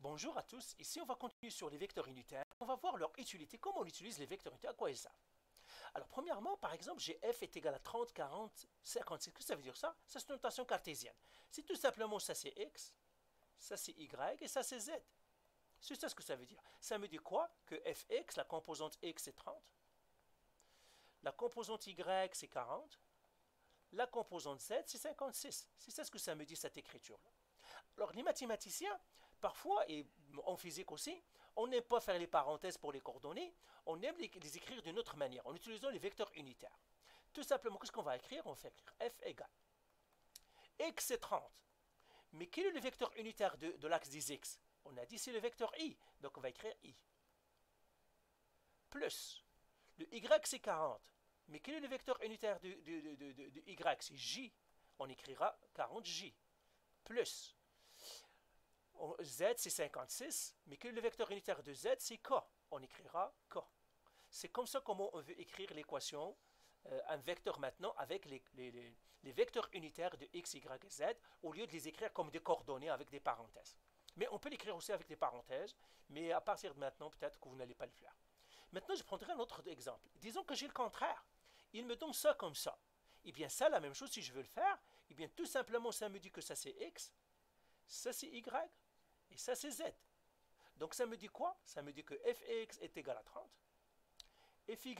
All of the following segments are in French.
Bonjour à tous, ici on va continuer sur les vecteurs unitaires. On va voir leur utilité, comment on utilise les vecteurs unitaires, à quoi ils servent. Alors premièrement, par exemple, j'ai f est égal à 30, 40, 56. Qu'est-ce que ça veut dire ça? Ça c'est une notation cartésienne. C'est tout simplement ça c'est x, ça c'est y et ça c'est z. C'est ça ce que ça veut dire. Ça me dit quoi? Que fx, la composante x c'est 30, la composante y c'est 40, la composante z c'est 56. C'est ça ce que ça me dit cette écriture-là. Alors, les mathématiciens, parfois, et en physique aussi, on n'aime pas faire les parenthèses pour les coordonnées, on aime les écrire d'une autre manière, en utilisant les vecteurs unitaires. Tout simplement, qu'est-ce qu'on va écrire? On fait écrire f égale x c'est 30. Mais quel est le vecteur unitaire de l'axe des x? On a dit c'est le vecteur i, donc on va écrire i. Plus, le y c'est 40. Mais quel est le vecteur unitaire de y? C'est j. On écrira 40j. Plus, z c'est 56, mais quel est le vecteur unitaire de z? C'est k. On écrira k. C'est comme ça comment on veut écrire l'équation, un vecteur maintenant avec les vecteurs unitaires de x, y et z, au lieu de les écrire comme des coordonnées avec des parenthèses. Mais on peut l'écrire aussi avec des parenthèses, mais à partir de maintenant, peut-être que vous n'allez pas le faire. Maintenant, je prendrai un autre exemple. Disons que j'ai le contraire. Il me donne ça comme ça. Et bien ça, la même chose, si je veux le faire, et bien tout simplement, ça me dit que ça c'est x, ça c'est y, et ça c'est z. Donc ça me dit quoi? Ça me dit que fx est égal à 30, fy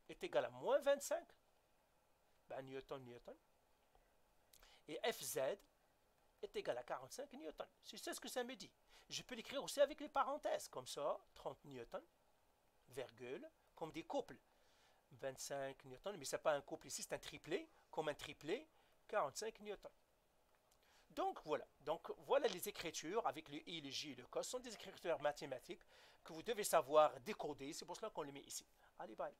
est égal à moins 25, ben, Newton, Newton, et fz est égal à 45 Newton. C'est ça ce que ça me dit. Je peux l'écrire aussi avec les parenthèses, comme ça, 30 Newton, virgule, comme des couples. 25 Newton, mais ce n'est pas un couple ici, c'est un triplet, comme un triplet, 45 Newton. Donc voilà les écritures avec le i, le j et le k. Ce sont des écritures mathématiques que vous devez savoir décoder. C'est pour cela qu'on les met ici. Allez, bye.